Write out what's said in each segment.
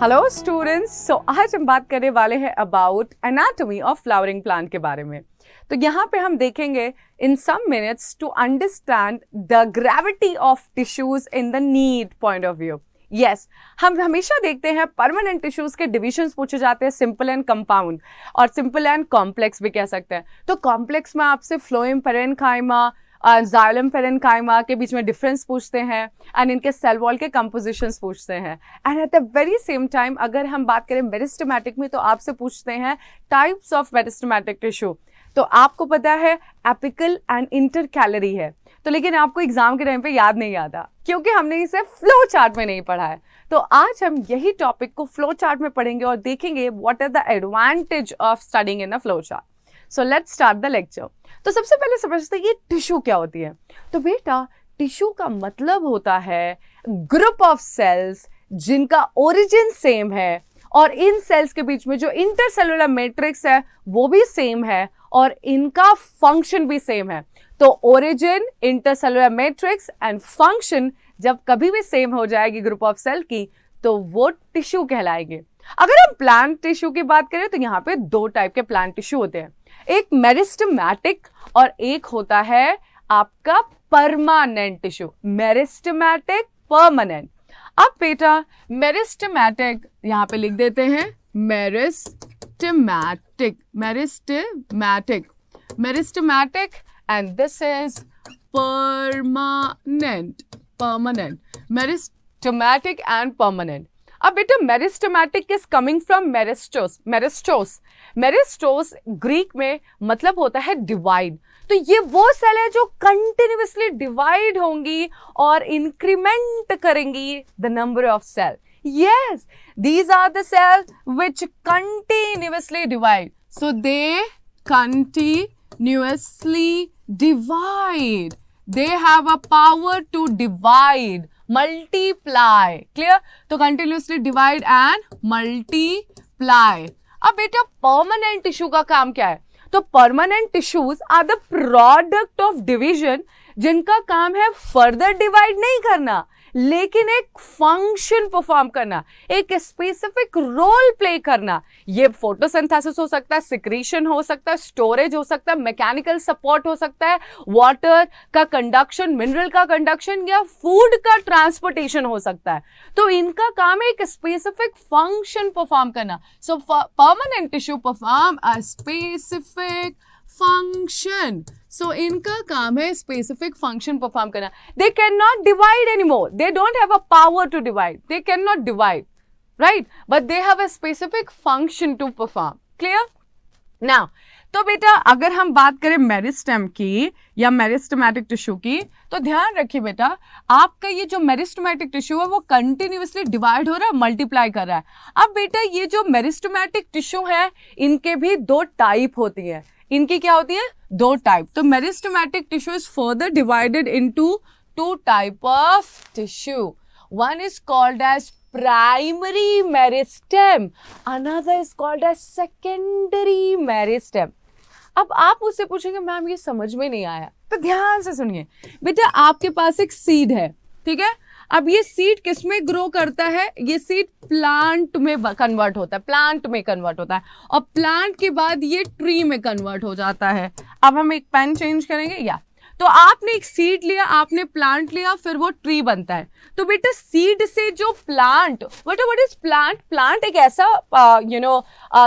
Hello students, आज हम बात करने वाले हैं about anatomy of flowering plant के बारे में। तो यहाँ पे हम देखेंगे in some minutes to understand the gravity of tissues in the NEET point of view. Yes, हम हमेशा देखते हैं परमानेंट टिश्यूज के डिविजन्स पूछे जाते हैं, सिंपल एंड कंपाउंड और सिंपल एंड कॉम्प्लेक्स भी कह सकते हैं। तो कॉम्प्लेक्स में आपसे फ्लोएम पेरेन्काइमा, जाइलम पेरेन्काइमा के बीच में डिफरेंस पूछते हैं एंड इनके सेल वॉल के कंपोजिशंस पूछते हैं। And at the very same time अगर हम बात करें मेरिस्टेमेटिक में तो आपसे पूछते हैं टाइप्स ऑफ मेरिस्टेमेटिक टिश्यू। तो आपको पता है एपिकल एंड इंटरकैलरी है, तो लेकिन आपको एग्जाम के टाइम पे याद नहीं आता क्योंकि हमने इसे फ्लो चार्ट में नहीं पढ़ा है। तो आज हम यही टॉपिक को फ्लो चार्ट में पढ़ेंगे और देखेंगे what are the advantage of studying in a flow chart. So let's start the lecture. तो सबसे पहले समझते हैं ये टिश्यू क्या होती है। तो बेटा टिश्यू का मतलब होता है ग्रुप ऑफ सेल्स जिनका ओरिजिन सेम है और इन सेल्स के बीच में जो इंटरसेलुलर मैट्रिक्स है वो भी सेम है और इनका फंक्शन भी सेम है। तो origin, intercellular matrix and function जब कभी भी सेम हो जाएगी ग्रुप ऑफ सेल की तो वो टिश्यू कहलाएंगे। अगर हम प्लांट टिश्यू की बात करें तो यहाँ पे दो टाइप के प्लांट टिश्यू होते हैं, एक मेरिस्टेमेटिक और एक होता है आपका परमानेंट टिश्यू। Meristematic, permanent. अब बेटा मेरिस्टेमेटिक यहाँ पे लिख देते हैं, meristematic, meristematic, meristematic and this is permanent, permanent, meristematic and permanent. अब बेटा meristematic is coming from meristos, meristos, meristos Greek में मतलब होता है डिवाइड। तो ये वो सेल है जो कंटिन्यूअसली डिवाइड होंगी और इंक्रीमेंट करेंगी the number of cell. Yes, these are the cell which continuously divide, so they continuously divide, they have a power to divide, multiply, clear? तो continuously divide and multiply। अब बेटा permanent tissue का काम क्या है? तो permanent tissues are the product of division जिनका काम है फर्दर डिवाइड नहीं करना लेकिन एक फंक्शन परफॉर्म करना, एक स्पेसिफिक रोल प्ले करना। ये फोटोसिंथेसिस हो सकता है, सिक्रीशन हो सकता है, स्टोरेज हो सकता है, मैकेनिकल सपोर्ट हो सकता है, वाटर का कंडक्शन, मिनरल का कंडक्शन या फूड का ट्रांसपोर्टेशन हो सकता है। तो इनका काम है एक स्पेसिफिक फंक्शन परफॉर्म करना। So permanent tissue perform a specific function. So इनका काम है स्पेसिफिक फंक्शन परफॉर्म करना। They can not divide anymore, they don't have a power to divide, they can not divide, right, but they have a specific function to perform. Clear? Now तो बेटा अगर हम बात करें मेरिस्टेम की या meristematic tissue की तो ध्यान रखिए बेटा आपका ये जो मेरिस्टेमेटिक टिश्यू है वो कंटिन्यूअसली डिवाइड हो रहा है, मल्टीप्लाई कर रहा है। अब बेटा ये जो मेरिस्टेमेटिक टिश्यू है इनके भी दो टाइप होती है। इनकी क्या होती है? दो टाइप। तो meristematic tissue is further divided into two type of tissue. One is called as primary meristem, another is called as secondary meristem. अब आप मुझसे पूछेंगे मैम ये समझ में नहीं आया, तो ध्यान से सुनिए बेटा आपके पास एक सीड है, ठीक है? अब ये सीड किस में ग्रो करता है? ये सीड प्लांट में कन्वर्ट होता है, प्लांट में कन्वर्ट होता है और प्लांट के बाद ये ट्री में कन्वर्ट हो जाता है। अब हम एक पेन चेंज करेंगे या तो आपने एक सीड लिया, आपने प्लांट लिया, फिर वो ट्री बनता है। तो बेटा सीड से जो plant, what is plant? Plant एक ऐसा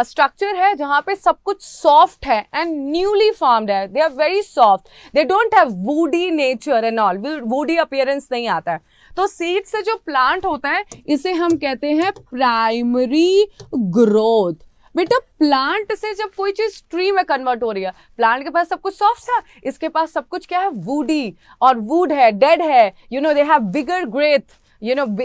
स्ट्रक्चर है जहां पे सब कुछ सॉफ्ट है एंड न्यूली फॉर्म्ड है, they are very soft, they don't have woody nature and all, woody appearance नहीं आता है। तो सीड से जो प्लांट होता है इसे हम कहते हैं प्राइमरी ग्रोथ। बेटा प्लांट से जब कोई चीज ट्री में कन्वर्ट हो रही है, प्लांट के पास सब कुछ सॉफ्ट था, इसके पास सब कुछ क्या है? वुडी, और वुड है, डेड है, दे हैव बिगर ग्रेथ,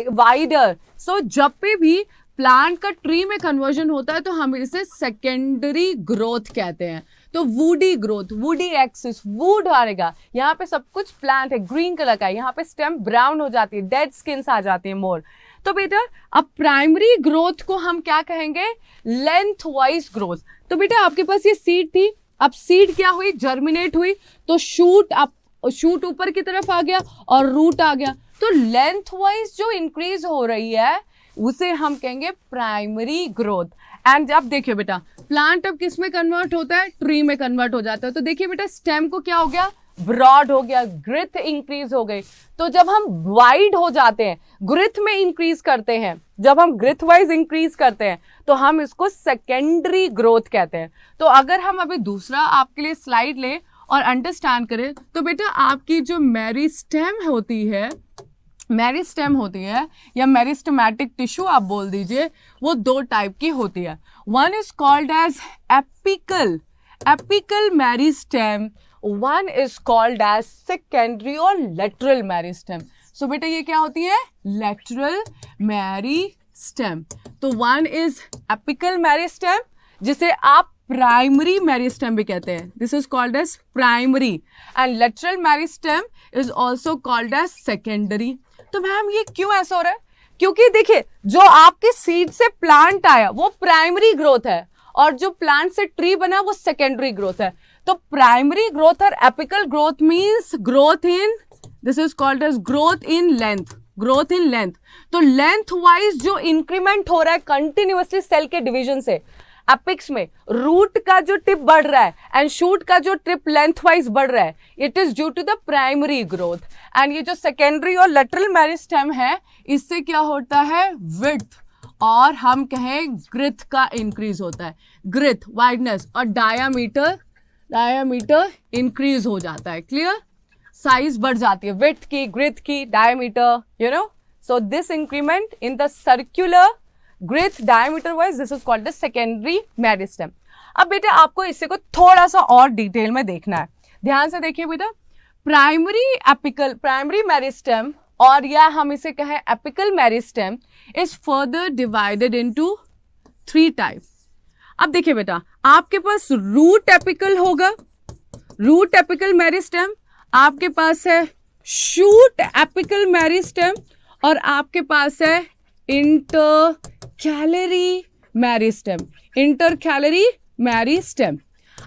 वाइडर। सो जब पे भी प्लांट का ट्री में कन्वर्जन होता है तो हम इसे सेकेंडरी ग्रोथ कहते हैं। तो woody growth, woody axis, would आएगा, यहाँ पे सब कुछ प्लांट है, ग्रीन कलर का है, यहाँ पे स्टेम ब्राउन हो जाती है, डेड स्किन्स आ जाती है मोर। तो बेटा अब प्राइमरी ग्रोथ को हम क्या कहेंगे? Length wise growth. तो बेटा आपके पास ये सीड थी, अब सीड क्या हुई? जर्मिनेट हुई, तो शूट ऊपर की तरफ आ गया और रूट आ गया। तो लेंथ वाइज जो इंक्रीज हो रही है उसे हम कहेंगे प्राइमरी ग्रोथ। एंड जब देखिए बेटा प्लांट अब किस में कन्वर्ट होता है, ट्री में कन्वर्ट हो जाता है। तो देखिए बेटा स्टेम को क्या हो गया, ब्रॉड हो गया, ग्रिथ इंक्रीज हो गई। तो जब हम वाइड हो जाते हैं, ग्रिथ में इंक्रीज करते हैं, जब हम ग्रिथ वाइज इंक्रीज करते हैं तो हम इसको सेकेंडरी ग्रोथ कहते हैं। तो अगर हम अभी दूसरा आपके लिए स्लाइड लें और अंडरस्टैंड करें तो बेटा आपकी जो मेरिस्टेम होती है, मेरिस्टेम होती है या मेरिस्टेमेटिक टिश्यू आप बोल दीजिए, वो दो टाइप की होती है। One is called as apical meristem, one is called as secondary और लेटरल मेरिस्टेम। सो बेटा ये क्या होती है, लेटरल मेरिस्टेम। तो वन इज एपिकल मेरिस्टेम जिसे आप प्राइमरी मेरिस्टेम भी कहते हैं, this is called as primary, and lateral meristem is also called as secondary. तो मैम ये क्यों ऐसा हो रहा है, क्योंकि देखिए जो आपके सीड से प्लांट आया वो प्राइमरी ग्रोथ है और जो प्लांट से ट्री बना वो सेकेंडरी ग्रोथ है। तो प्राइमरी ग्रोथ और apical growth means growth in, this is called as growth in length, growth in length. तो लेंथ वाइज जो इंक्रीमेंट हो रहा है कंटिन्यूअसली सेल के डिवीजन से, एपिक्स में रूट का जो टिप बढ़ रहा है एंड शूट का जो टिप लेंथ वाइज बढ़ रहा है, it is due to the primary growth. And ये जो सेकेंडरी और लेटरल मेरिस्टेम है, इससे क्या होता है, विड्थ और हम कहें ग्रिथ का इंक्रीज होता है, ग्रिथ वाइडनेस और डायामीटर इंक्रीज हो जाता है। क्लियर, साइज बढ़ जाती है, विड्थ की, ग्रिथ की, diameter, you know. So this increment in the circular girth diameter wise, this is called the secondary meristem. अब बेटा आपको इसे को थोड़ा सा और डिटेल में देखना है, ध्यान से देखिए बेटा। प्राइमरी मेरिस्टेम और या हम इसे कहें apical meristem is further divided into 3 type. अब देखिए बेटा आपके पास रूट एपिकल होगा, रूट एपिकल मेरिस्टेम, आपके पास है शूट एपिकल मेरिस्टेम और आपके पास है इंटरकैलरी मेरिस्टेम, इंटरकैलरी मेरिस्टेम।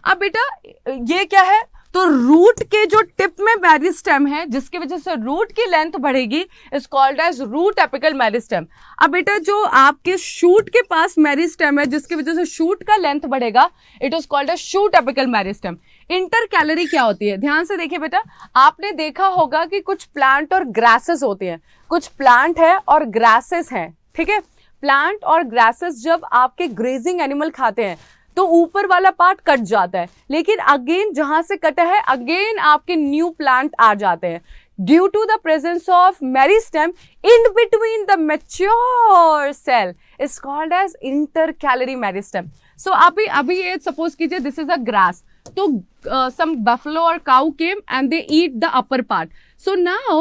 अब बेटा ये क्या है, तो रूट के जो टिप में मेरिस्टेम है जिसकी वजह से रूट की लेंथ बढ़ेगी is called as root apical meristem. अब बेटा जो आपके शूट के पास मेरिस्टेम है जिसकी वजह से शूट का लेंथ बढ़ेगा, it is called as shoot apical meristem. Intercalary क्या होती है, ध्यान से देखिए बेटा, आपने देखा होगा कि कुछ प्लांट और ग्रासेस होती हैं, कुछ प्लांट है और ग्रासेस हैं, ठीक है। प्लांट और ग्रासेस जब आपके ग्रेजिंग एनिमल खाते हैं तो ऊपर वाला पार्ट कट जाता है, लेकिन अगेन जहां से कटा है अगेन आपके न्यू प्लांट आ जाते हैं due to the presence of meristem in between the mature cell is called as intercalary meristem. So अभी ये सपोज कीजिए दिस इज अ ग्रास, तो some buffalo or cow came and they eat the upper part. So now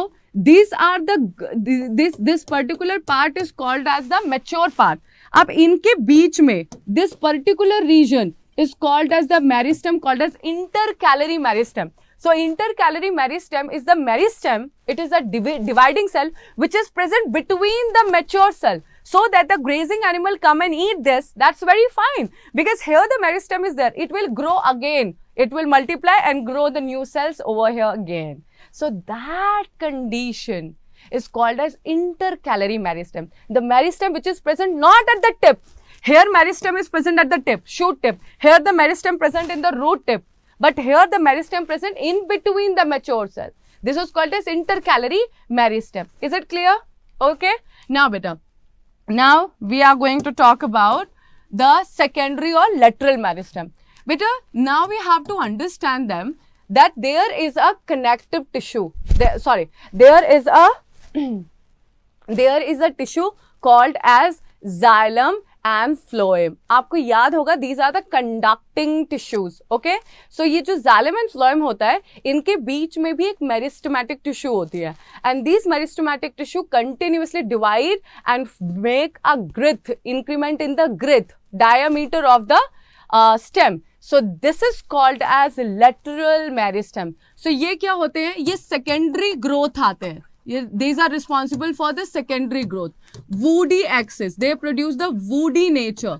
these are this particular part is called as the mature part. अब इनके बीच में this particular region is called as the meristem, called as intercalary meristem. So intercalary meristem is the meristem. It is a dividing cell which is present between the mature cell, so that the grazing animal come and eat this. That's very fine because here the meristem is there. It will grow again. It will multiply and grow the new cells over here again. So that condition is called as intercalary meristem. The meristem which is present not at the tip. Here meristem is present at the tip, shoot tip. Here the meristem present in the root tip. But here the meristem present in between the mature cell. This is called as intercalary meristem. Is it clear? Okay. Now beta, now we are going to talk about the secondary or lateral meristem. Beta, now we have to understand them that there is a connective tissue. There is a tissue called as xylem and phloem. आपको याद होगा these are the conducting tissues. Okay? So ये जो xylem and phloem होता है, इनके बीच में भी एक meristematic tissue होती है. And these meristematic tissue continuously divide and make a growth, increment in the growth diameter of the stem. So this is called as lateral meristem. So ये क्या होते हैं? ये secondary growth आते हैं. These are responsible for the secondary growth. Woody axis, they produce the woody nature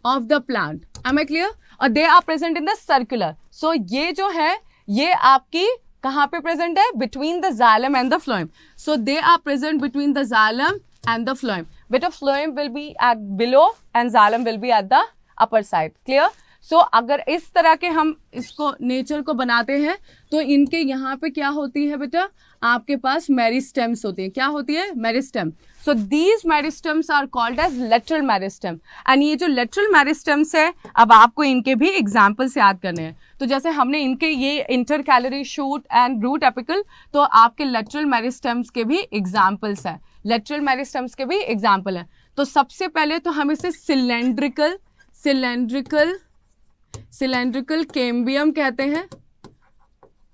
of the plant. Am I clear? और they are present in the circular. So ये जो है, ये आपकी कहाँ पे present है? Between the xylem and the phloem. So they are present between the xylem and the phloem. बेटा phloem will be at below and xylem will be at the upper side. Clear? So अगर इस तरह के हम इसको nature को बनाते हैं तो इनके यहाँ पे क्या होती है बेटा, आपके पास मेरिस्टेम्स होती है. क्या होती है? Meristem. So these meristems are called as lateral meristem. And ये जो लेटरल मेरिस्टेम्स है, अब आपको इनके भी एग्जाम्पल्स याद करने हैं. तो जैसे हमने इनके ये intercalary shoot and root apical, तो आपके लेटरल मेरिस्टेम्स के भी एग्जाम्पल्स है. लेटरल मेरिस्टेम्स के भी एग्जाम्पल है. तो सबसे पहले तो हम इसे सिलेंड्रिकल कैम्बियम कहते हैं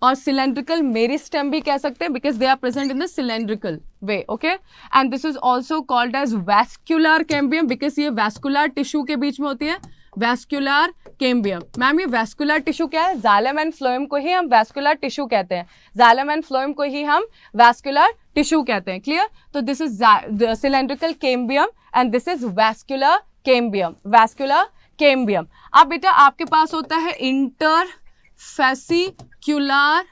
और सिलेंड्रिकल मेरिस्टेम भी कह सकते हैं because they are present in the cylindrical way. Okay, and this is also called as vascular cambium because ये वैस्कुलर टिश्यू के बीच में होती है. Vascular cambium. मैम ये वैस्कुलर टिश्यू क्या है? जाइलम एंड फ्लोएम को ही हम वैस्कुलर टिश्यू कहते हैं. जाइलम एंड फ्लोएम को ही हम वैस्कुलर टिश्यू कहते हैं. क्लियर? तो this is cylindrical cambium and this is vascular cambium. Vascular cambium. अब बेटा आपके पास होता है interfascicular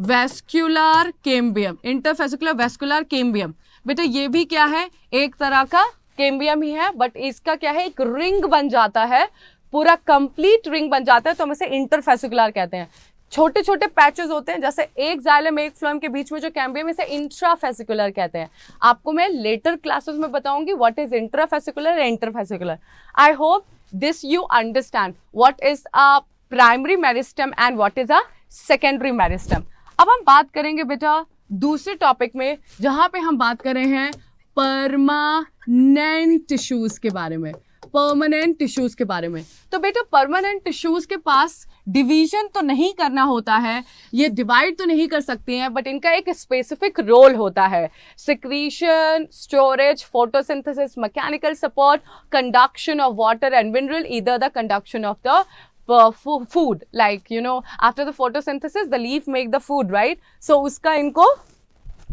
vascular cambium. Interfascicular vascular cambium बेटा ये भी क्या है? एक तरह का कैम्बियम ही है, बट इसका क्या है, एक रिंग बन जाता है, पूरा कंप्लीट रिंग बन जाता है, तो हम इसे इंटरफेसिकुलर कहते हैं. छोटे छोटे पैचेस होते हैं, जैसे एक जाइलम एक फ्लोएम के बीच में जो कैम्बियम, इसे इंट्राफेसिकुलर कहते हैं. आपको मैं लेटर क्लासेस में बताऊंगी what is intrafascicular and interfascicular. I hope this you understand what is a primary meristem and what is a secondary meristem. अब हम बात करेंगे बेटा दूसरे टॉपिक में, जहां पे हम बात कर रहे हैं परमानेंट टिश्यूज के बारे में. परमानेंट टिश्यूज के बारे में. तो बेटा परमानेंट टिश्यूज के पास डिवीजन तो नहीं करना होता है, ये डिवाइड तो नहीं कर सकते हैं, बट इनका एक स्पेसिफिक रोल होता है. Secretion, storage, photosynthesis, mechanical support, conduction of water and mineral, either the conduction of the food, like you know after the photosynthesis the leaf make the food, right? So उसका इनको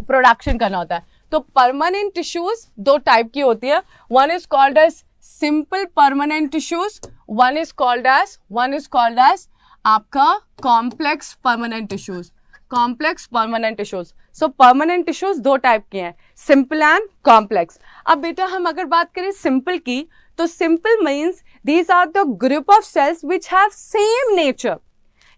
production करना होता है. तो permanent tissues दो type की होती है. One is called as simple permanent tissues, one is called as आपका complex permanent tissues. Complex permanent tissues. So permanent tissues दो टाइप के हैं, सिंपल एंड कॉम्प्लेक्स. अब बेटा हम अगर बात करें सिंपल की, तो simple means these are the group of cells which have same nature.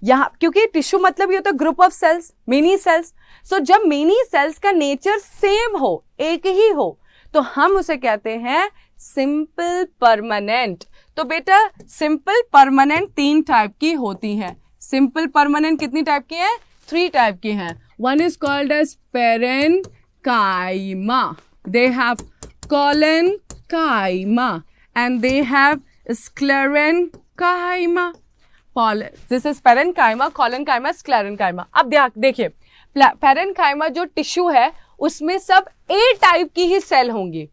यहाँ क्योंकि टिश्यू मतलब ये होता है group of cells, many cells. So जब मेनी सेल्स का नेचर सेम हो, एक ही हो, तो हम उसे कहते हैं सिंपल परमानेंट. तो बेटा सिंपल परमानेंट 3 टाइप की होती हैं. सिंपल परमानेंट कितनी टाइप की है? 3 टाइप की हैं. One is called as parenchyma. They have collenchyma and they have sclerenchyma. This is parenchyma, collenchyma, sclerenchyma. अब देखिए parenchyma जो टिश्यू है उसमें सब A टाइप की ही सेल होंगी.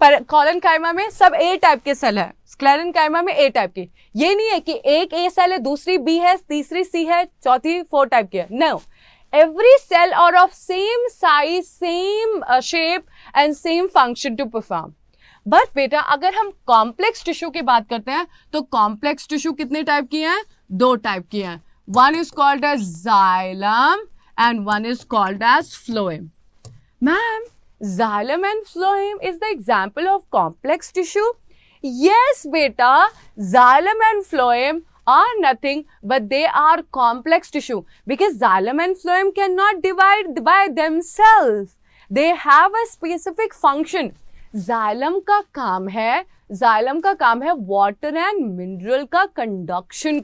collenchyma में सब A टाइप के सेल है, sclerenchyma में A टाइप की. ये नहीं है कि एक A सेल है, दूसरी B है, तीसरी C है, चौथी 4 टाइप की है. No, every cell are of same size, same shape and same function to perform. But बेटा अगर हम कॉम्प्लेक्स टिश्यू की बात करते हैं तो कॉम्प्लेक्स टिश्यू कितने टाइप की हैं? 2 टाइप की हैं. One is called as xylem and one is called as phloem. Ma'am xylem and phloem is the example of complex tissue. Yes बेटा, xylem and phloem are nothing but they are complex tissue because xylem and phloem cannot divide by themselves. They have a specific function. Xylem का काम है water and mineral का conduction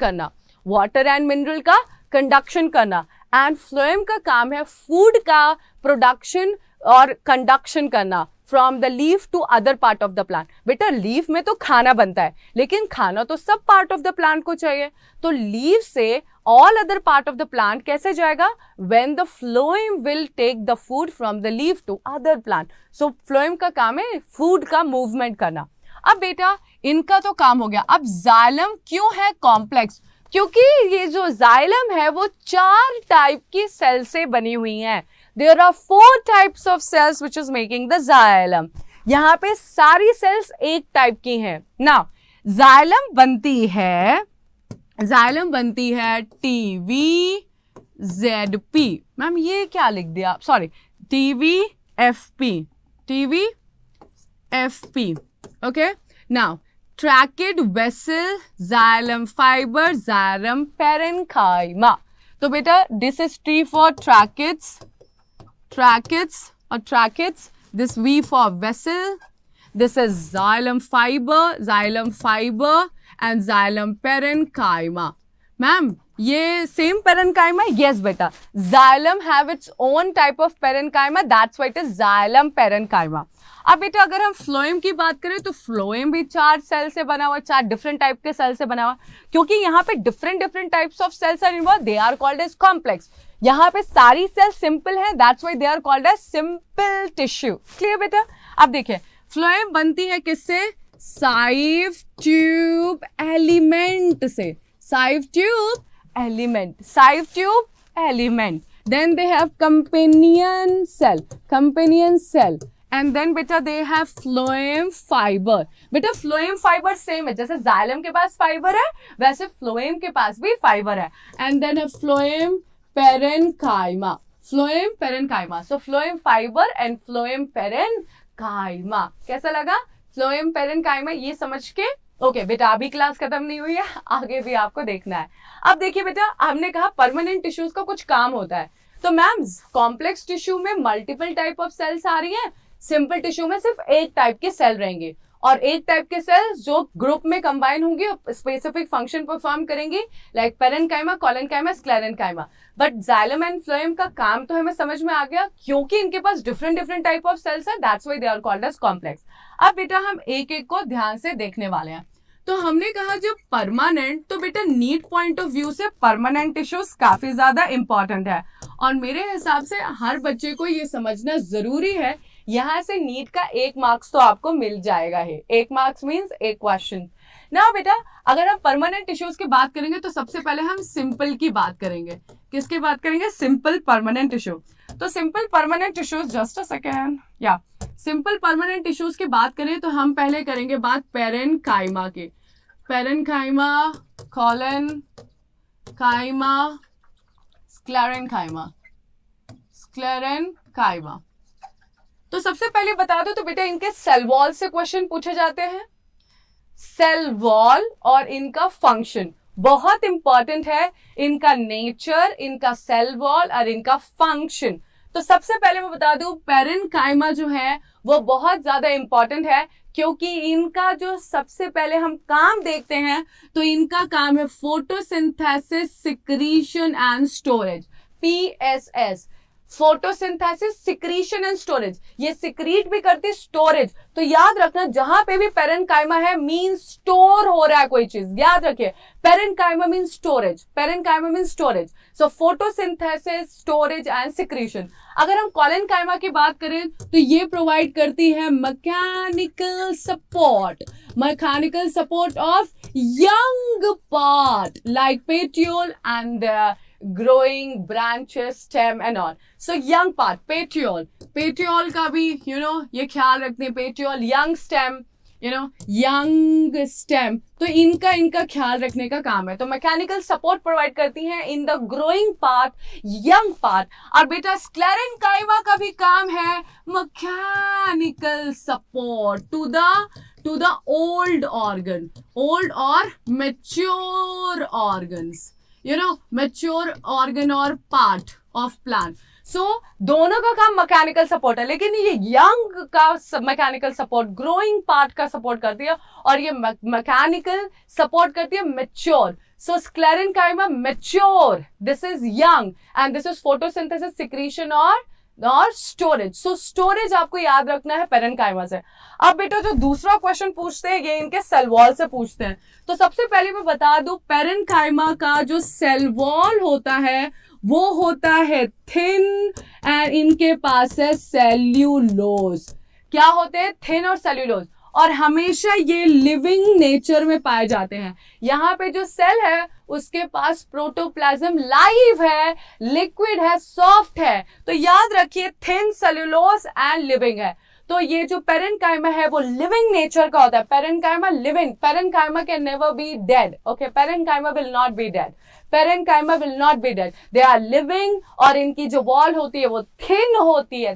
करना, and phloem का काम है food का production और कंडक्शन करना from the leaf to other part of the plant. बेटा लीफ में तो खाना बनता है, लेकिन खाना तो सब पार्ट ऑफ द प्लांट को चाहिए, तो लीफ से all other part of the plant कैसे जाएगा? When the phloem will take the food from the leaf to other plant. So phloem का काम है food का movement करना. अब बेटा इनका तो काम हो गया. अब जाइलम क्यों है कॉम्प्लेक्स? क्योंकि ये जो जाइलम है वो 4 टाइप की सेल से बनी हुई है. There are 4 types of cells which is making the xylem. यहाँ पे सारी सेल्स एक टाइप की हैं. Now जाइलम बनती है TVZP. मैम ये क्या लिख दिया? Sorry, TVFP. FP. Okay. Now, trachea, vessel, xylem fiber, xylem parenchyma. तो बेटा this is T for tracheids or tracheids. This V for vessel. This is xylem fiber and xylem parenchyma. Ma'am, ये same parenchyma? Yes, beta. Xylem have its own type of parenchyma. That's why it is xylem parenchyma. अब बेटा अगर हम phloem की बात करें तो phloem भी 4 सेल से बना हुआ, 4 डिफरेंट टाइप के सेल से बना हुआ, क्योंकि यहाँ पे different types of cells are involve. They are called as complex. यहाँ पे सारी सेल सिंपल है, that's why they are called as simple tissue. Clear बेटा? अब देखिए फ्लोएम बनती है किससे? साइव ट्यूब एलिमेंट से. Sieve tube element. Then they have companion cell. And then बेटा they have phloem fiber. बेटा phloem fiber same है, जैसे xylem के पास फाइबर है वैसे phloem के पास भी फाइबर है. And then a phloem parenchyma. So phloem fiber and phloem parenchyma. कैसा लगा? phloem parenchyma ये समझ के ओके बेटा अभी क्लास खत्म नहीं हुई है, आगे भी आपको देखना है. अब देखिए बेटा हमने कहा परमानेंट टिश्यूज का कुछ काम होता है, तो मैम कॉम्प्लेक्स टिश्यू में मल्टीपल टाइप ऑफ सेल्स आ रही हैं, सिंपल टिश्यू में सिर्फ एक टाइप के सेल रहेंगे और एक टाइप के सेल्स जो ग्रुप में कंबाइन होंगे स्पेसिफिक फंक्शन परफॉर्म करेंगी like parenchyma, collenchyma, sclerenchyma. But xylem and phloem का काम तो हमें समझ में आ गया क्योंकि इनके पास डिफरेंट टाइप ऑफ सेल्स है, that's why they are called as complex. अब बेटा हम एक एक को ध्यान से देखने वाले हैं. तो हमने कहा जब परमानेंट, तो बेटा नीट पॉइंट ऑफ व्यू से परमानेंट टिश्यूज काफी ज्यादा इंपॉर्टेंट है और मेरे हिसाब से हर बच्चे को ये समझना जरूरी है. यहाँ से नीट का 1 मार्क्स तो आपको मिल जाएगा ही. 1 मार्क्स मीन्स 1 क्वेश्चन. ना बेटा अगर हम परमानेंट टिश्यूज की बात करेंगे तो सबसे पहले हम सिंपल की बात करेंगे. किसकी बात करेंगे? Simple permanent tissue. तो simple permanent tissues, just a second, या सिंपल परमानेंट टिश्यूज की बात करें तो हम पहले करेंगे बात पेरेन्काइमा की. Parenchyma, collenchyma, sclerenchyma. तो सबसे पहले बता दो तो बेटा इनके सेल वॉल से क्वेश्चन पूछे जाते हैं. सेल वॉल और इनका फंक्शन बहुत इंपॉर्टेंट है, इनका नेचर, इनका सेल वॉल और इनका फंक्शन. तो सबसे पहले मैं बता दूं पेरेन्काइमा जो है वो बहुत ज्यादा इंपॉर्टेंट है क्योंकि इनका जो सबसे पहले हम काम देखते हैं तो इनका काम है photosynthesis, secretion and storage. PSS, photosynthesis, secretion and storage. ये सिक्रीट भी करती, स्टोरेज. तो याद रखना जहां पे भी पेरेन्काइमा है मीन स्टोर हो रहा है कोई चीज, याद रखिए. Parenchyma mean storage. So photosynthesis, storage and secretion. अगर हम कोलेन्काइमा की बात करें तो ये प्रोवाइड करती है mechanical support of young part like petiole and growing branches, stem and all. So young part, petiole का भी ये ख्याल रखते हैं. petiole, young stem, young stem. तो इनका ख्याल रखने का काम है. तो मैकेनिकल सपोर्ट प्रोवाइड करती हैं in the growing part, young part. और बेटा स्क्लेरेन्काइमा का भी काम है mechanical support to the old और मेच्योर ऑर्गन्स, मेच्योर ऑर्गन और पार्ट ऑफ प्लांट. सो दोनों का काम मैकेनिकल सपोर्ट है, लेकिन ये यंग का मैकेनिकल सपोर्ट ग्रोइंग पार्ट का सपोर्ट करती है और ये मैकेनिकल सपोर्ट करती है mature. So sclerenchyma mature, this is young and this is photosynthesis, secretion और स्टोरेज. सो स्टोरेज आपको याद रखना है पेरेन्काइमा से. अब बेटा जो दूसरा क्वेश्चन पूछते हैं ये इनके सेल वॉल से पूछते हैं. तो सबसे पहले मैं बता दूं पेरेन्काइमा का जो सेल वॉल होता है वो होता है थिन एंड इनके पास है सेल्यूलोज. क्या होते हैं? थिन और सेल्यूलोज. और हमेशा ये लिविंग नेचर में पाए जाते हैं. यहाँ पे जो सेल है उसके पास प्रोटोप्लाज्म लाइव है, लिक्विड है, सॉफ्ट है. तो याद रखिए थिन, सेल्यूलोज एंड लिविंग है. तो ये जो पेरेन्काइमा है वो लिविंग नेचर का होता है. Parenchyma living, parenchyma can never be dead. Okay, parenchyma will not be dead. Parenchyma will not be dead. They are living और इनकी जो वॉल होती है वो थिन होती है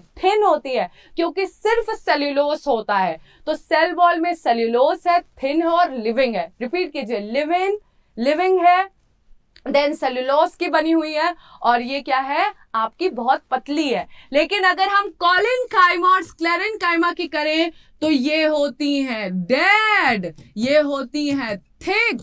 क्योंकि सिर्फ सेल्यूलोस होता है. तो सेल वॉल में सेल्यूलोस है, थिन है और लिविंग है. रिपीट कीजिए, लिविंग है, देन सेल्यूलोस की बनी हुई है और ये क्या है, आपकी बहुत पतली है. लेकिन अगर हम कॉलिनकाइमा और स्क्लेरेनकाइमा की करें तो ये होती हैं डेड, ये होती हैं थिक.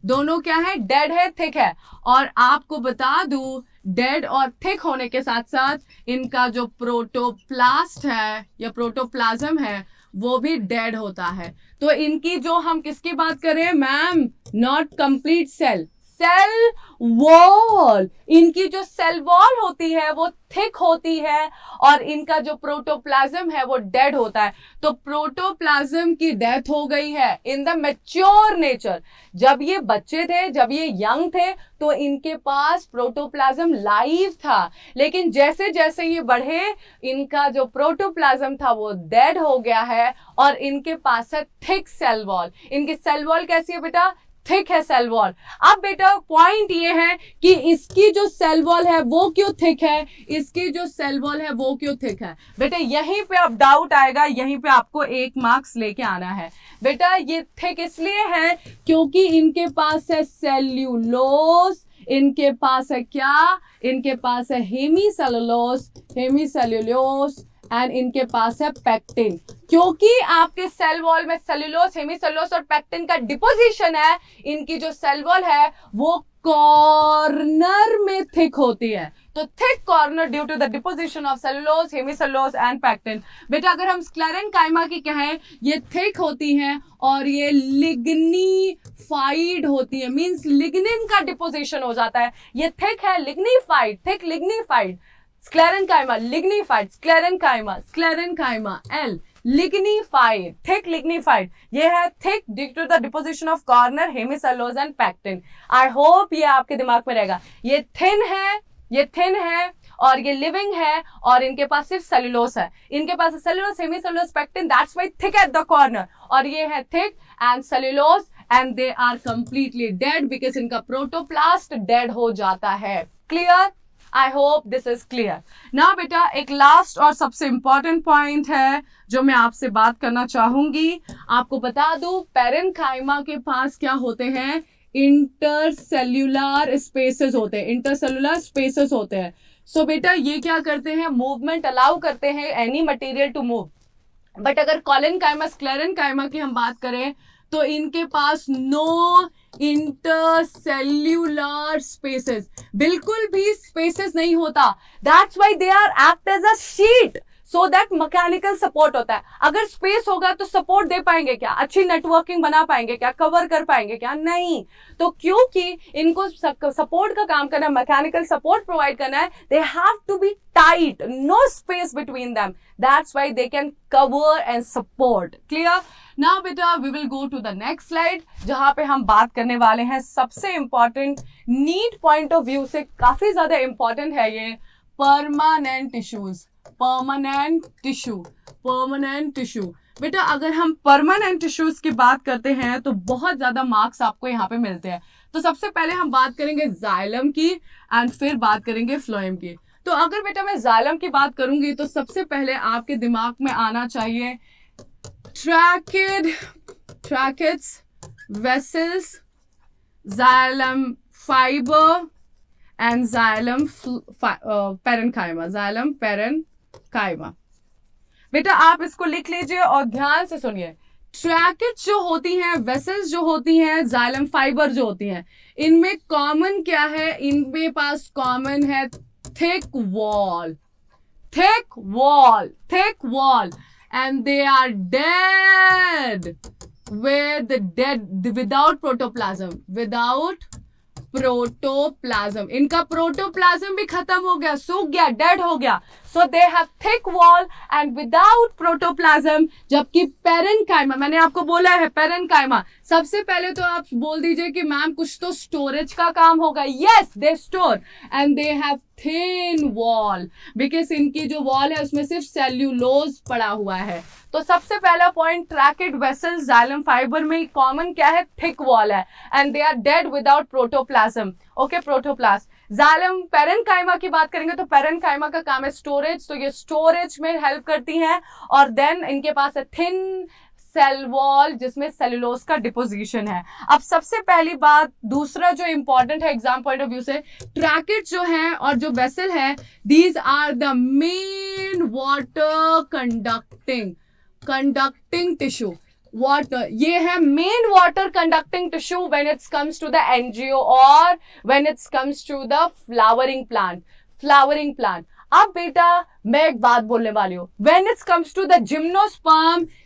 दोनों क्या है, डेड है, थिक है. और आपको बता दूं, डेड और थिक होने के साथ साथ इनका जो प्रोटोप्लास्ट है या प्रोटोप्लाज्म है वो भी डेड होता है. तो इनकी जो हम किसकी बात करें ma'am, not complete cell, cell wall. इनकी जो सेल वॉल होती है वो थिक होती है और इनका जो प्रोटोप्लाज्म है वो डेड होता है. तो प्रोटोप्लाज्म की डेथ हो गई है इन द मैच्योर नेचर. जब ये बच्चे थे, जब ये यंग थे तो इनके पास प्रोटोप्लाज्म लाइव था. लेकिन जैसे जैसे ये बढ़े इनका जो प्रोटोप्लाज्म था वो डेड हो गया है और इनके पास है थिक सेल वॉल. इनकी सेल वॉल कैसी है बेटा, थिक है सेल वॉल. अब बेटा पॉइंट ये है कि इसकी जो सेल वॉल है वो क्यों थिक है, इसकी जो सेल वॉल है वो क्यों थिक है. बेटा यहीं पे अब डाउट आएगा, यहीं पे आपको 1 मार्क्स लेके आना है. बेटा ये थिक इसलिए है क्योंकि इनके पास है सेल्यूलोस, इनके पास है क्या, इनके पास है हेमीसेल्यूलोस एंड इनके पास है पैक्टिन. क्योंकि आपके सेल वॉल में सेल्यूलोस, हेमीसेल्यूलोस और पैक्टिन का डिपोजिशन है, इनकी जो सेल वॉल है वो कॉर्नर में थिक होती है. तो thick corner due to the deposition of cellulose, hemicellulose and pectin. बेटा अगर हम स्क्लेरेनकाइमा की कहें, ये थिक होती हैं और ये लिग्निफाइड होती है, मींस लिग्निन का डिपोजिशन हो जाता है. ये थिक है, lignified, thick lignified. Sclerenchyma lignified, sclerenchyma L lignified, thick lignified. ये है thick due to the deposition of corner, hemicellulose and pectin. I hope ये आपके दिमाग में रहेगा. ये थिन है और ये लिविंग है और इनके पास सिर्फ सेल्यूलोस है. इनके पास cellulose, hemicellulose, pectin, that's why thick at the corner. और ये है thick and cellulose and they are completely dead because इनका प्रोटोप्लास्ट डेड हो जाता है. Clear? I hope this is clear. Now बेटा एक लास्ट और सबसे इंपॉर्टेंट पॉइंट है जो मैं आपसे बात करना चाहूंगी. आपको बता दूं, पेरेन्काइमा के पास क्या होते हैं, इंटरसेल्यूलर स्पेसेस होते हैं. सो बेटा ये क्या करते हैं, मूवमेंट अलाउ करते हैं any material to move. But अगर कॉलिनकाइमा, स्क्लेरेनकाइमा की हम बात करें तो इनके पास नो इंटरसेल्यूलर स्पेसेस, बिल्कुल भी स्पेसेस नहीं होता. That's why they are act as a sheet, so that mechanical support होता है. अगर स्पेस होगा तो सपोर्ट दे पाएंगे क्या, अच्छी नेटवर्किंग बना पाएंगे क्या, कवर कर पाएंगे क्या, नहीं. तो क्योंकि इनको सपोर्ट का काम करना है, मैकेनिकल सपोर्ट प्रोवाइड करना है, they have to be tight, no space between them. That's why they can cover and support. Clear? Now बेटा we will go to the next slide जहां पे हम बात करने वाले हैं सबसे important, NEET point of view से काफी ज्यादा इंपॉर्टेंट है ये, परमानेंट टिश्यूज. Permanent tissue. बेटा अगर हम परमानेंट टिश्यूज की बात करते हैं तो बहुत ज्यादा मार्क्स आपको यहाँ पे मिलते हैं. तो सबसे पहले हम बात करेंगे जाइलम की एंड फिर बात करेंगे फ्लोएम की. तो अगर बेटा मैं जाइलम की बात करूंगी तो सबसे पहले आपके दिमाग में आना चाहिए tracheids, vessels, xylem fibre and xylem parenchyma. बेटा आप इसको लिख लीजिए और ध्यान से सुनिए. ट्रैकिड्स जो होती हैं, वेसल्स जो होती हैं, जाइलम फाइबर जो होती हैं, इनमें कॉमन क्या है, इनके पास कॉमन है thick wall and they are dead without protoplasm. Protoplasm. इनका प्रोटोप्लाज्म भी खत्म हो गया, सूख गया, डेड हो गया। So they have thick wall and without protoplasm. जबकि पेरेन्काइमा, मैंने आपको बोला है पेरेन्काइमा, सबसे पहले तो आप बोल दीजिए कि मैम कुछ तो स्टोरेज का काम होगा। Yes, they store and they have thin wall, because इनकी जो वॉल है उसमें सिर्फ सेल्यूलोज पड़ा हुआ है। तो सबसे पहला point, tracheid vessels xylem fiber में कॉमन क्या है, थिक वॉल है and they are dead without protoplasm. Okay, protoplast. Xylem parenchyma की बात करेंगे तो पेरेन्काइमा का काम है स्टोरेज, तो ये स्टोरेज में हेल्प करती हैं। और देन इनके पास है थिन सेल वॉल जिसमें सेलुलोज का डिपोजिशन है। अब सबसे पहली बात, दूसरा जो इंपॉर्टेंट है एग्जाम पॉइंट ऑफ व्यू से, ट्रैकेट जो है और जो वेसल है, these are the main water conducting tissue. Water, ये है main water conducting tissue when it's comes to the angio और when it's comes to the flowering plant. अब बेटा मैं एक बात बोलने वाली हूं, when it's comes to the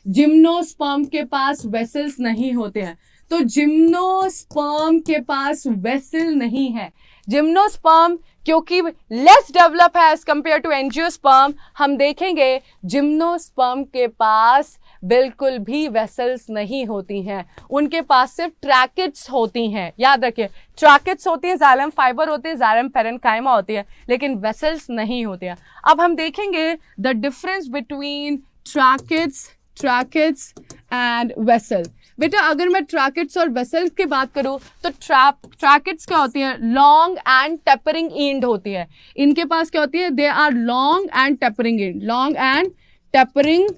gymnosperm के पास वेसल्स नहीं होते हैं। तो जिम्नोस्पर्म के पास वेसल नहीं है। जिम्नोस्पर्म क्योंकि लेस डेवलप है एज कंपेयर टू एंजियोस्पर्म, हम देखेंगे जिम्नोस्पर्म के पास बिल्कुल भी वेसल्स नहीं होती हैं, उनके पास सिर्फ ट्रैकेट्स होती हैं। याद रखिए, ट्रैकेट्स होती हैं, जाइलम फाइबर होते हैं, जाइलम पेरेन्काइमा होती है, लेकिन वेसल्स नहीं होते हैं। अब हम देखेंगे the difference between tracheids and vessel. बेटा अगर मैं ट्रैकेट्स और वेसल्स की बात करूं तो ट्रैकेट्स क्या होती हैं, लॉन्ग एंड टेपरिंग एंड होती है। इनके पास क्या होती है, they are long and tapering end, long and tapering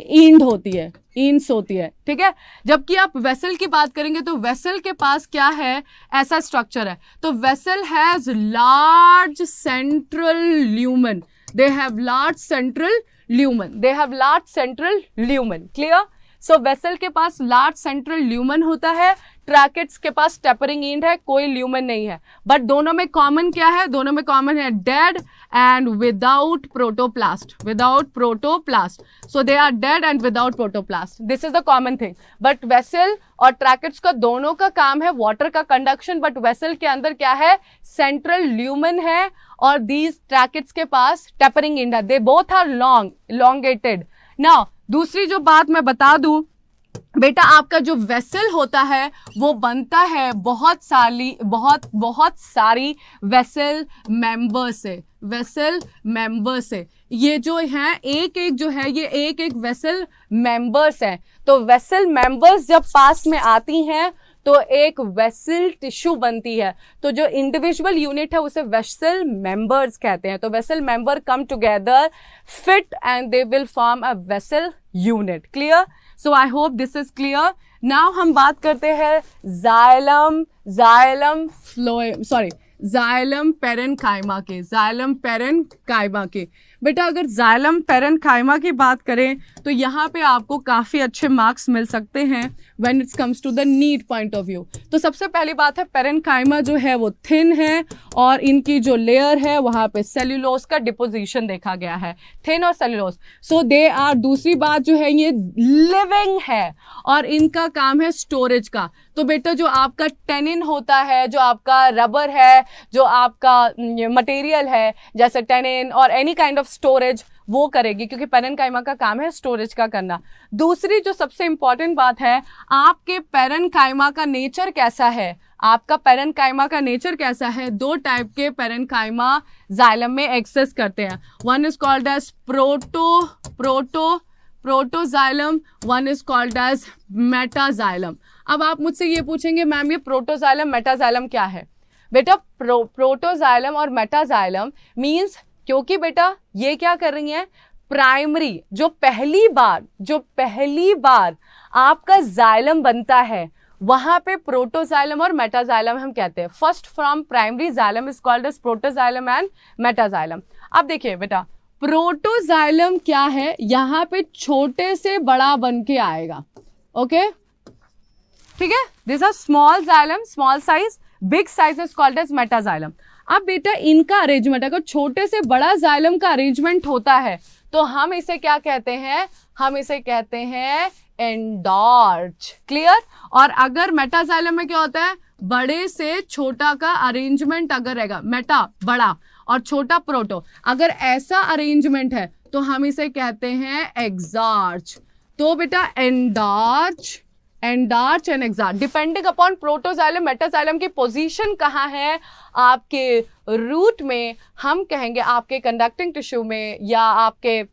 end होती है, एंड्स होती है, ठीक है। जबकि आप वेसल की बात करेंगे तो वेसल के पास क्या है, ऐसा स्ट्रक्चर है। तो vessel has large central lumen, they have large central lumen, clear. So vessel के पास लार्ज सेंट्रल ल्यूमन होता है, ट्रैकेट्स के पास टेपरिंग एंड है, कोई ल्यूमन नहीं है। बट दोनों में कॉमन क्या है, दोनों में कॉमन है dead and without protoplast. So they are dead and without protoplast, this is the common thing. But vessel और ट्रैकेट्स का दोनों का काम है वाटर का कंडक्शन, बट वेसल के अंदर क्या है, सेंट्रल ल्यूमन है और दीज ट्रैकेट्स के पास टेपरिंग एंड है, they both are elongated. Now दूसरी जो बात मैं बता दूं, बेटा आपका जो वेसल होता है वो बनता है बहुत सारी वेसल मेंबर से। ये जो है एक जो है, ये एक वेसल मेंबर्स हैं। तो वेसल मेंबर्स जब पास में आती हैं तो एक वेसल टिश्यू बनती है। तो जो इंडिविजुअल यूनिट है उसे वेसल मेंबर्स कहते हैं। तो vessel member come together, fit and they will form a vessel unit, clear. So I hope this is clear. Now हम बात करते हैं जाइलम पेरेन्काइमा के। बेटा अगर जाइलम पेरेन्काइमा की बात करें तो यहाँ पे आपको काफ़ी अच्छे मार्क्स मिल सकते हैं when it's comes to the NEET point of view. तो सबसे पहली बात है, पेरेन्काइमा जो है वो थिन है और इनकी जो लेयर है वहाँ पे सेल्यूलोज का डिपोजिशन देखा गया है, थिन और सेल्यूलोज। सो दे आर, दूसरी बात जो है ये लिविंग है और इनका काम है स्टोरेज का। तो बेटा जो आपका टेनिन होता है, जो आपका रबर है, जो आपका मटेरियल है जैसे टेनिन और एनी काइंड ऑफ स्टोरेज, वो करेगी, क्योंकि पेरेन्काइमा का काम है स्टोरेज का करना। दूसरी जो सबसे इंपॉर्टेंट बात है, आपके पेरेन्काइमा का नेचर कैसा है, आपका पेरेन्काइमा का नेचर कैसा है। दो टाइप के पेरेन्काइमा जाइलम में एक्सेस करते हैं, one is called as protoxylem, one is called as metaxylem. अब आप मुझसे ये पूछेंगे मैम ये प्रोटोजाइलम मेटाजाइलम क्या है। बेटा प्रोटोजाइलम और मेटाजाइलम मीन्स, क्योंकि बेटा ये क्या कर रही हैं, प्राइमरी जो पहली बार आपका जाइलम बनता है वहां पे प्रोटोजाइलम और मेटाजाइलम हम कहते हैं। First from primary xylem is called as protoxylem and metaxylem. अब देखिए बेटा प्रोटोजाइलम क्या है, यहाँ पे छोटे से बड़ा बन के आएगा, ओके ठीक है। This are small xylem, small size, big size is called as metaxylem. अब बेटा इनका अरेंजमेंट, अगर छोटे से बड़ा जाइलम का अरेंजमेंट होता है तो हम इसे क्या कहते हैं, हम इसे कहते हैं एंडार्च, क्लियर। और अगर मेटाजाइलम में क्या होता है, बड़े से छोटा का अरेंजमेंट अगर रहेगा, मेटा बड़ा और छोटा प्रोटो, अगर ऐसा अरेंजमेंट है तो हम इसे कहते हैं एग्जार्च। तो बेटा endarch and exarch depending upon protoxylem metaxylem की पोजीशन कहाँ है आपके रूट में, हम कहेंगे आपके कंडक्टिंग टिश्यू में या आपके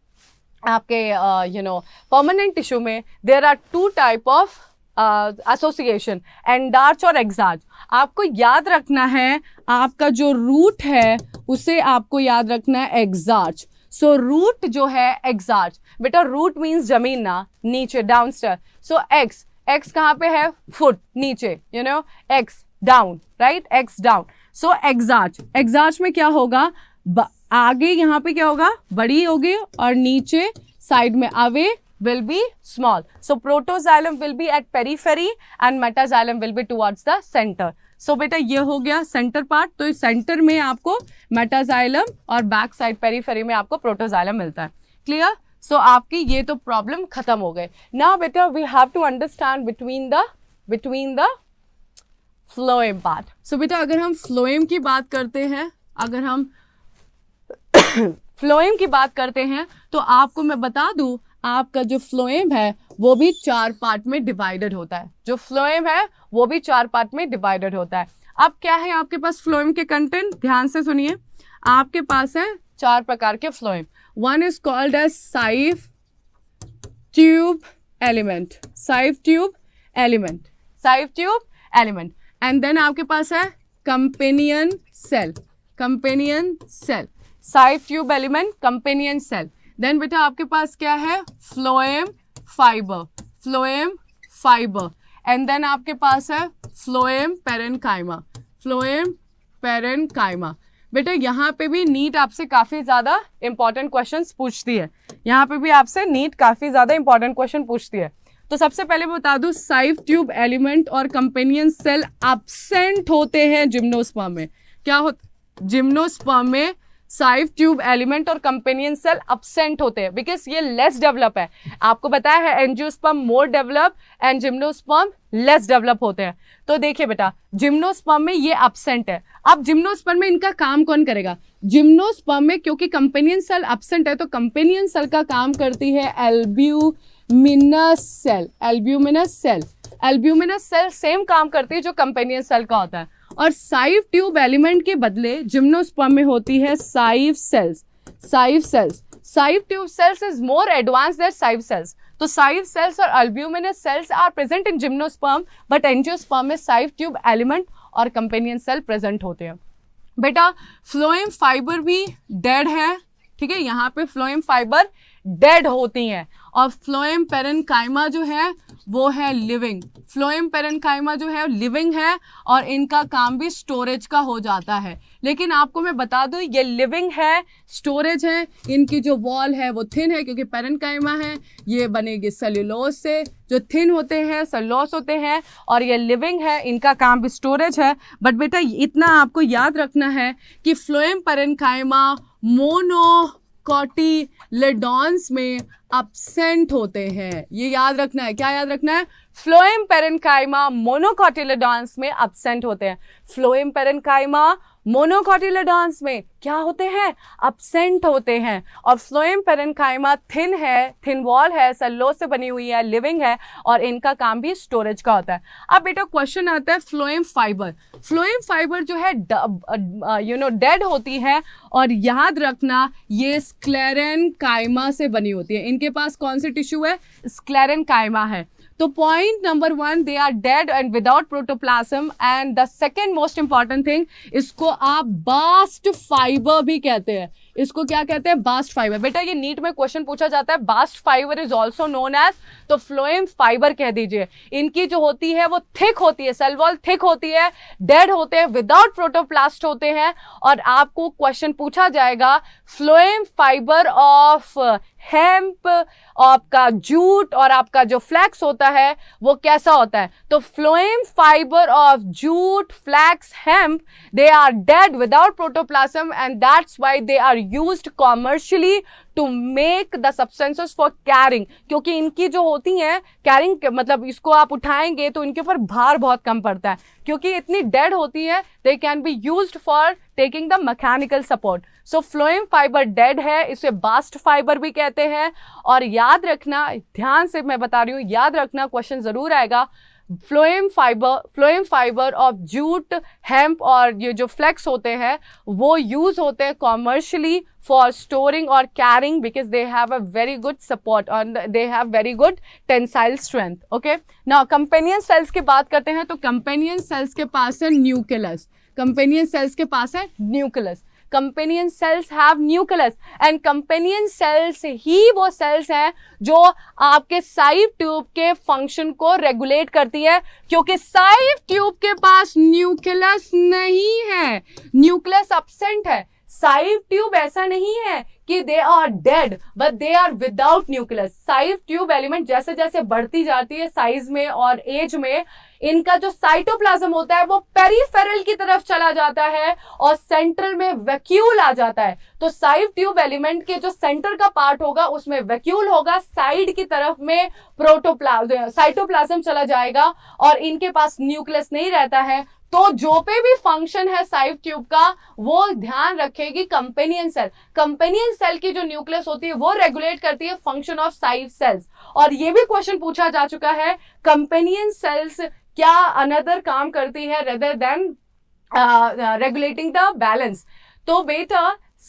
परमानेंट टिश्यू में, there are two type of association, endarch और एग्जार्च। आपको याद रखना है आपका जो रूट है उसे आपको याद रखना है एग्जार्च। सो रूट जो है एग्जार्च, बेटा रूट मीन्स जमीन ना, नीचे डाउनस्टेयर। सो एक्स कहाँ पे है, फुट नीचे, x down, right, x down. So exarch में क्या होगा, आगे यहाँ पे क्या होगा, बड़ी होगी और नीचे साइड में away will be small. So protoxylem will be at periphery and metaxylem will be towards the center. So बेटा ये हो गया सेंटर पार्ट। तो इस सेंटर में आपको मेटाजाइलम और बैक साइड पेरीफेरी में आपको प्रोटोजाइलम मिलता है। क्लियर? सो आपकी ये तो प्रॉब्लम खत्म हो गए। नाउ बेटा we have to understand between the phloem part. So बेटा अगर हम फ्लोएम की बात करते हैं, फ्लोएम की बात करते हैं तो आपको मैं बता दूं आपका जो फ्लोएम है वो भी 4 पार्ट में डिवाइडेड होता है। जो फ्लोएम है वो भी 4 पार्ट में डिवाइडेड होता है। अब क्या है आपके पास फ्लोएम के कंटेंट, ध्यान से सुनिए। आपके पास है 4 प्रकार के phloem. One is called as sieve tube element, sieve tube element. And then आपके पास है companion cell, sieve tube element, companion cell. Then बेटा आपके पास क्या है, फ्लोएम फाइबर। एंड देन आपके पास है फ्लोएम पेरेन्काइमा। बेटा यहाँ पे भी नीट आपसे काफ़ी ज़्यादा इंपॉर्टेंट क्वेश्चंस पूछती है। तो सबसे पहले मैं बता दूँ साइफ ट्यूब एलिमेंट और कंपेनियन सेल एब्सेंट होते हैं जिम्नोस्पर्म में। क्या होता, जिम्नोस्पर्म में साइफ ट्यूब एलिमेंट और कंपेनियन सेल एब्सेंट होते हैं बिकॉज ये लेस डेवलप है। आपको बताया है angiosperm more develop and gymnosperm less develop होते हैं। तो देखिए बेटा जिम्नोस्पर्म में ये एब्सेंट है। अब जिम्नोस्पर्म में इनका काम कौन करेगा, जिम्नोस्पर्म में क्योंकि कंपेनियन सेल एब्सेंट है तो कंपेनियन सेल का काम करती है एल्ब्यूमिनस सेल सेम काम करती है जो कंपेनियन सेल का होता है। और साइफ ट्यूब एलिमेंट के बदले जिम्नोस्पर्म में होती है sieve cells. Sieve tube cells is more advance there sieve cells. तो साइफ सेल्स और albuminous cells are present in gymnosperm but angiosperm में साइफ ट्यूब एलिमेंट और कंपेनियन सेल प्रेजेंट होते हैं। बेटा फ्लोएम फाइबर भी डेड है, ठीक है, यहाँ पे फ्लोएम फाइबर डेड होती हैं। और फ्लोएम पेरेन्काइमा जो है वो है लिविंग। फ्लोएम पेरेन्काइमा जो है लिविंग है और इनका काम भी स्टोरेज का हो जाता है। लेकिन आपको मैं बता दूं ये लिविंग है, स्टोरेज है, इनकी जो वॉल है वो थिन है क्योंकि पेरेन्काइमा है, ये बनेगी सेल्यूलोज से, जो थिन होते हैं सेल्यूलोज होते हैं, और ये लिविंग है, इनका काम भी स्टोरेज है। बट बेटा इतना आपको याद रखना है कि फ्लोएम पेरेन्काइमा मोनोकोटिलेडॉन्स में एब्सेंट होते हैं। ये याद रखना है। क्या याद रखना है, फ्लोएम पेरेन्काइमा मोनोकोटिलेडॉन्स में एब्सेंट होते हैं। फ्लोएम पेरेन्काइमा मोनोकोटिलेडॉन्स में क्या होते हैं, एब्सेंट होते हैं। और फ्लोएम पेरेन्काइमा थिन है, थिन वॉल है, सेल्यूलोज से बनी हुई है, लिविंग है, और इनका काम भी स्टोरेज का होता है। अब बेटा क्वेश्चन आता है फ्लोएम फाइबर जो है डेड होती है और याद रखना ये स्क्लेरेन्काइमा से बनी होती है। इनके पास कौन सी टिश्यू है, स्क्लेरेन्काइमा है। तो point number 1, they are dead and without protoplasm. And the second most important thing, इसको आप बास्ट फाइबर भी कहते हैं। इसको क्या कहते हैं, बास्ट फाइबर। बेटा ये नीट में क्वेश्चन पूछा जाता है, bast fiber is also known as, तो फ्लोएम फाइबर कह दीजिए। इनकी जो होती है वो थिक होती है, सेल वॉल थिक होती है, डेड होते हैं, विदाउट प्रोटोप्लास्ट होते हैं। और आपको क्वेश्चन पूछा जाएगा फ्लोएम फाइबर ऑफ हेम्प, आपका जूट और आपका जो फ्लैक्स होता है वो कैसा होता है। तो phloem fiber of jute, flax, hemp, they are dead without protoplasm and that's why they are used commercially to make the substances for carrying, क्योंकि इनकी जो होती हैं carrying मतलब इसको आप उठाएंगे तो इनके ऊपर भार बहुत कम पड़ता है, क्योंकि इतनी dead होती है, they can be used for taking the mechanical support. So phloem fiber dead है, इसे bast fiber भी कहते हैं. और याद रखना, ध्यान से मैं बता रही हूँ, याद रखना, क्वेश्चन जरूर आएगा. Phloem fiber of jute, hemp और ये जो फ्लेक्स होते हैं वो यूज होते हैं कॉमर्शियली फॉर स्टोरिंग और carrying, because they have a very good support और they have very good tensile strength. Okay, now companion cells की बात करते हैं. तो कंपेनियन सेल्स के पास है न्यूक्लियस. कंपेनियन सेल्स के पास है nucleus. Companion cells have nucleus and companion cells ही वो सेल्स हैं जो आपके साइव ट्यूब के फंक्शन को रेगुलेट करती है, क्योंकि साइव ट्यूब के पास न्यूक्लियस नहीं है, न्यूक्लियस एब्सेंट है. साइव ट्यूब ऐसा नहीं है कि they are dead, but they are without nucleus. Sieve tube element जैसे जैसे बढ़ती जाती है साइज में और एज में, इनका जो साइटोप्लाज्म होता है वो पेरिफेरल की तरफ चला जाता है और सेंट्रल में वैक्यूल आ जाता है. तो साइव ट्यूब एलिमेंट के जो सेंटर का पार्ट होगा उसमें वैक्यूल होगा, साइड की तरफ में साइटोप्लाज्म चला जाएगा और इनके पास न्यूक्लियस नहीं रहता है. तो जो पे भी फंक्शन है साइव ट्यूब का वो ध्यान रखेगी कंपेनियन सेल. कंपेनियन सेल की जो न्यूक्लियस होती है वो रेगुलेट करती है फंक्शन ऑफ साइव सेल्स. और ये भी क्वेश्चन पूछा जा चुका है, कंपेनियन सेल्स क्या अनदर काम करती है rather than regulating the balance. तो बेटा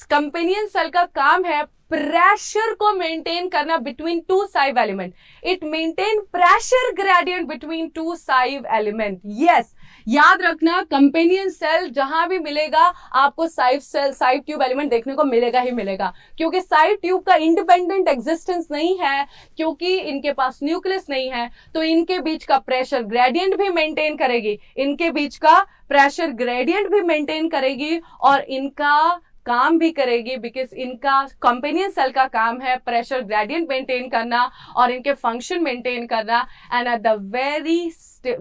कंपेनियन सेल का काम है प्रेशर को मेंटेन करना between two sieve element. It maintain pressure gradient between two sieve element. Yes, याद रखना, कंपेनियन सेल जहां भी मिलेगा आपको साइव ट्यूब एलिमेंट देखने को मिलेगा ही मिलेगा, क्योंकि साइव ट्यूब का इंडिपेंडेंट एग्जिस्टेंस नहीं है, क्योंकि इनके पास न्यूक्लियस नहीं है. तो इनके बीच का प्रेशर ग्रेडियंट भी मेंटेन करेगी, इनके बीच का प्रेशर ग्रेडियंट भी मेंटेन करेगी और इनका काम भी करेगी, बिकॉज इनका कंपेनियन सेल का काम है प्रेशर ग्रेडियंट मेंटेन करना और इनके फंक्शन मेंटेन करना. And at the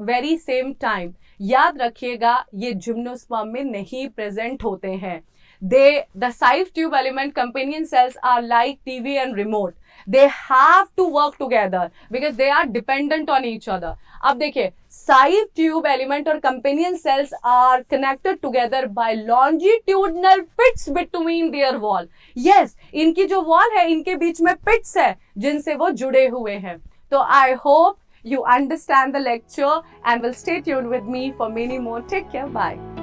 very same time याद रखिएगा ये जिम्नोस्पर्म में नहीं प्रेजेंट होते हैं. The sive tube element companion cells are like TV and remote. They have to work together because they are dependent on each other. अब देखिए, sive tube element और companion cells are connected together by longitudinal pits between their wall. Yes, इनकी जो wall है इनके बीच में pits है जिनसे वो जुड़े हुए हैं. तो I hope you understand the lecture and will stay tuned with me for many more. Take care. Bye.